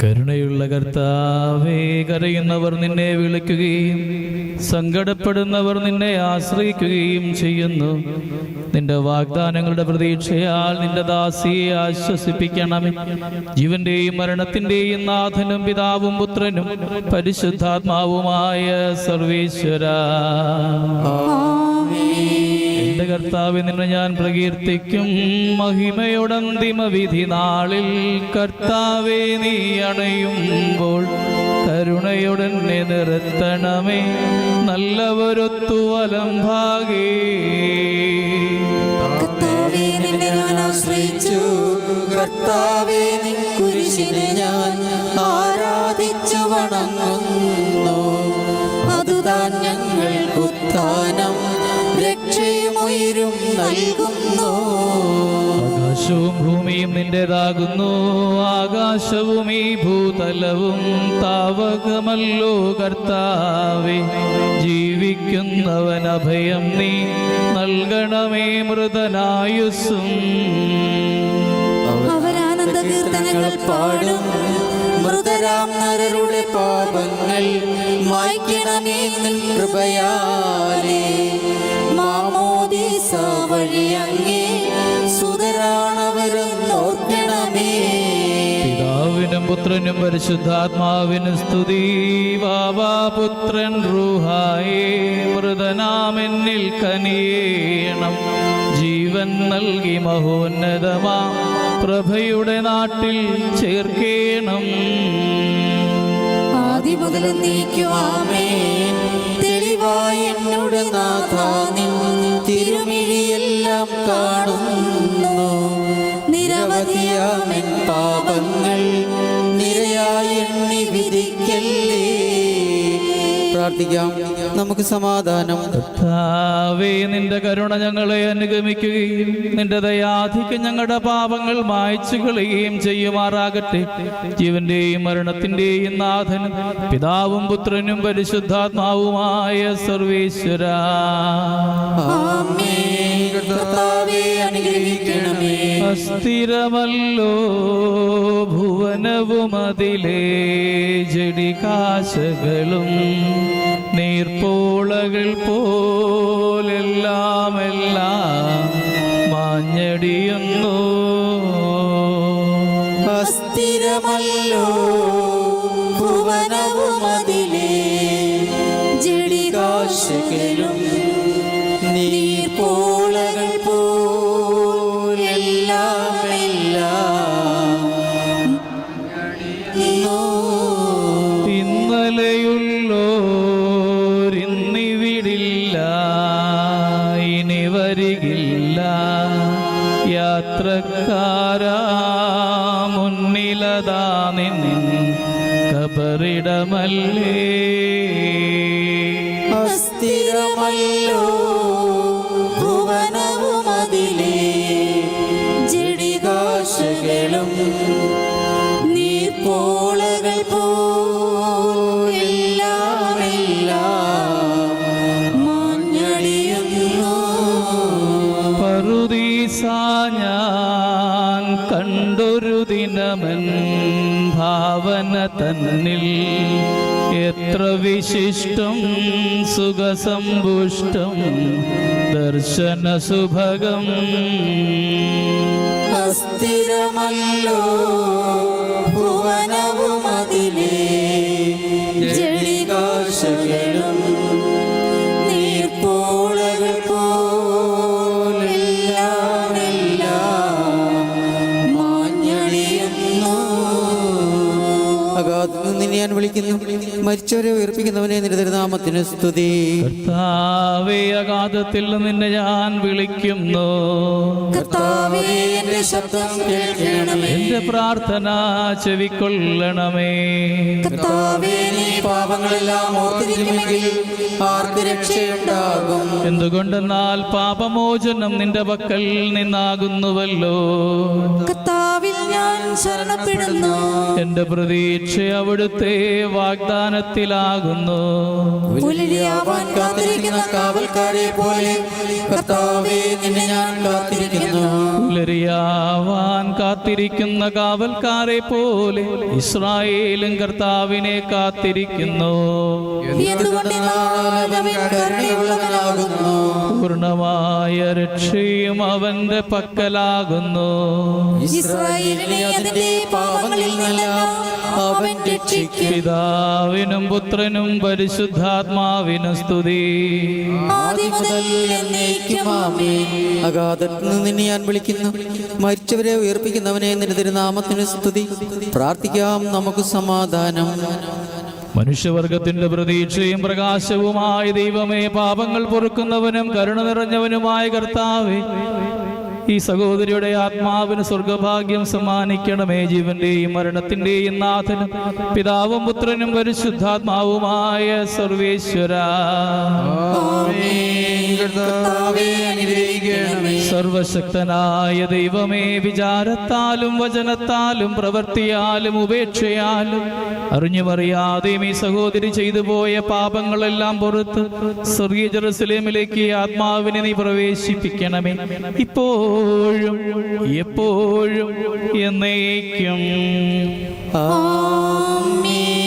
കരുണയുള്ള കർത്താവേ, കരയുന്നവർ നിന്നെ വിളിക്കുകയും സങ്കടപ്പെടുന്നവർ നിന്നെ ആശ്രയിക്കുകയും ചെയ്യുന്നു. നിന്റെ വാഗ്ദാനങ്ങളുടെ പ്രതീക്ഷയാൽ നിന്റെ ദാസിയെ ആശ്വസിപ്പിക്കണമേ. ജീവന്റെയും മരണത്തിന്റെയും നാഥനും പിതാവും പുത്രനും പരിശുദ്ധാത്മാവുമായ സർവേശ്വരാ, എന്റെ കർത്താവേ, നിന്നെ ഞാൻ പ്രകീർത്തിക്കും. മഹിമയോടന്തിമ വിധി നാളിൽ കർത്താവേ, നീ അണയുമ്പോൾ കരുണയോടെന്നെ നിർത്തണമേ. നല്ലവരൊത്തു വലംഭാഗേ കർത്താവേ, നിന്നെ ഞാൻ ആശ്രയിച്ചു. കർത്താവേ, നിൻ കുരിശിനെ ഞാൻ ആരാധിച്ചു വണങ്ങുന്നു. അതുതാൻ ഞങ്ങൾക്ക് ഉത്ഥാനം രക്ഷയും ഉയരും നൽകുന്നു. ആകാശവും ഭൂമിയും നിന്റേതാകുന്നു. ആകാശവും ഈ ഭൂതലവും താവകമല്ലോ കർത്താവേ. ജീവിക്കുന്നവൻ അഭയം നീ നൽകണമേ. മൃതനായുസ്സും അവരാനന്ദ കീർത്തനങ്ങൾ പാടും. മൃതരാം നരരുടെ പാപങ്ങൾ മായ്ക്കണമേ നിൻ കൃപയാലേ. മാമോദീസ വഴി അങ്ങേ സുതരാണവരെന്നോർക്കണമേ. പിതാവിനും പുത്രനും പരിശുദ്ധാത്മാവിനും സ്തുതി. വാവാപുത്രൻ റൂഹായേ, മൃതനാമെന്നിൽ കനിയേണം. ജീവൻ നൽകി മഹോന്നതമാ പ്രഭയുടെ നാട്ടിൽ ചേർക്കേണം. ആദി മുതൽ നീക്കുവാമേൻ. തെളിവായി എന്നോട് നാഥ നിൻ തിരുമിഴിയെല്ലാം കാണുന്നു. നിരവധിയാമെൻ പാപങ്ങൾ നിരയായി എണ്ണി വിധിക്കല്ലേ. പ്രാർത്ഥിക്കാം, നമുക്ക് സമാധാനം. കർത്താവേ, നിന്റെ കരുണ ഞങ്ങളെ അനുഗമിക്കുകയും നിന്റെ ദയാധിക്യം ഞങ്ങളുടെ പാപങ്ങൾ മായ്ച്ചു കളയുകയും ചെയ്യുമാറാകട്ടെ. ജീവന്റെയും മരണത്തിന്റെയും നാഥനും പിതാവും പുത്രനും പരിശുദ്ധാത്മാവുമായ സർവേശ്വരാ, അസ്ഥിരമല്ലോ ഭുവനവുമതിലേ ജഡികാശകളും നീർപ്പോളകൾ പോലെല്ലാമെല്ലാം മാഞ്ഞടിയുന്നു. അസ്ഥിരമല്ലോ ഭുവനവുമതിലേ ജഡികാശകളും നീർപ്പോളകൾ പോലെല്ലാമെല്ലാം ഇന്നലെയുള്ളോരിന്നിവിടില്ല, ഇനി വരികില്ല. യാത്രക്കാരാ മുന്നിലതാ നിൻ കബറിടമല്ലേ. അസ്ഥിരമല്ലോ ഭുവനവുമതിലേ ജഡികാശകളും നീർപ്പോളകൾ പോലെല്ലാമെല്ലാം മാഞ്ഞടിയുന്നു. പറുദീസ ഞാൻ കണ്ടൊരു ദിനമൻ ഭാവന തന്നിൽ എത്ര വിശിഷ്ടം സുഖസമ്പുഷ്ടം ദർശന സുഭഗം. അസ്ഥിരമല്ലോ ഭുവനവുമതിലേ ജഡികാശകളും നീർപ്പോളകൾ പോലെല്ലാമെല്ലാം മാഞ്ഞടിയുന്നു. അഗാധത്തിൽ നിന്ന് ഞാൻ വിളിക്കുന്നു, മരിച്ചവരെ ഉയർപ്പിക്കുന്നവനെ നിന്റെ തിരുനാമത്തിന് സ്തുതി. കർത്താവേ, അഗാധത്തിൽ നിന്നെ ഞാൻ വിളിക്കുന്നു. കർത്താവേ, എന്റെ ശബ്ദം കേൾക്കണമേ. എന്റെ പ്രാർത്ഥന ചെവിക്കൊള്ളണമേ. കർത്താവേ, നീ പാപങ്ങളെല്ലാം ഓർത്തിരിക്കുമെങ്കിൽ ആർക്ക് രക്ഷയുണ്ടാകും? എന്തുകൊണ്ടെന്നാൽ പാപമോചനം നിന്റെ പക്കൽ നിന്നാകുന്നുവല്ലോ. കർത്താവിൽ ഞാൻ ഞാൻ ശരണപ്പെടുന്നു. എന്റെ പ്രതീക്ഷ അവിടുത്തെ വാഗ്ദാനത്തിലാകുന്നു. പുലരിയാവാൻ കാത്തിരിക്കുന്ന കാവൽക്കാരെ പോലെ കർത്താവേ നിന്നെ ഞാൻ കാത്തിരിക്കുന്നു. പുലരിയാവാൻ കാത്തിരിക്കുന്ന കാവൽക്കാരെ പോലെ ഇസ്രായേലും കർത്താവിനെ കാത്തിരിക്കുന്നു. എന്തുകൊണ്ടെന്നാൽ അവൻ കരുണയുള്ളവനാകുന്നു. പൂർണ്ണമായ രക്ഷയും അവന്റെ പക്കലാകുന്നു. ഇസ്രായേലിനെ അതിന്റെ പാപങ്ങളിൽ നിന്നെല്ലാം അവൻ രക്ഷിക്കും. പിതാവിനും പുത്രനും പരിശുദ്ധാത്മാവിനും സ്തുതി. ആദ്യം മുതൽ എന്നേക്കും ആമേൻ. അഗാധത്തിൽ നിന്ന് നിന്നെ ഞാൻ വിളിക്കുന്നു. മരിച്ചവരെ ഉയർപ്പിക്കുന്നവനെ നിന്റെ തിരുനാമത്തിന് സ്തുതി. പ്രാർത്ഥിക്കാം നമുക്ക് സമാധാനം. മനുഷ്യവർഗത്തിന്റെ പ്രതീക്ഷയും പ്രകാശവുമായ ദൈവമേ, പാപങ്ങൾ പൊറുക്കുന്നവനും കരുണ നിറഞ്ഞവനുമായ കർത്താവേ, ഈ സഹോദരിയുടെ ആത്മാവിന് സ്വർഗഭാഗ്യം സമ്മാനിക്കണമേ. ജീവന്റെയും മരണത്തിന്റെയും നാഥനും പിതാവും പുത്രനും പരിശുദ്ധാത്മാവുമായ സർവേശ്വരാ, സർവശക്തനായ ദൈവമേ, വിചാരത്താലും വചനത്താലും പ്രവൃത്തിയാലും ഉപേക്ഷയാലും അറിഞ്ഞുമറിയാതെയും ഈ സഹോദരി ചെയ്തു പോയ പാപങ്ങളെല്ലാം പുറത്ത് സ്വർഗീയ ജെറുസലേമിലേക്ക് ഈ ആത്മാവിനെ നീ പ്രവേശിപ്പിക്കണമേ, ഇപ്പോഴും എപ്പോഴും എന്നേക്കും. ആമേൻ.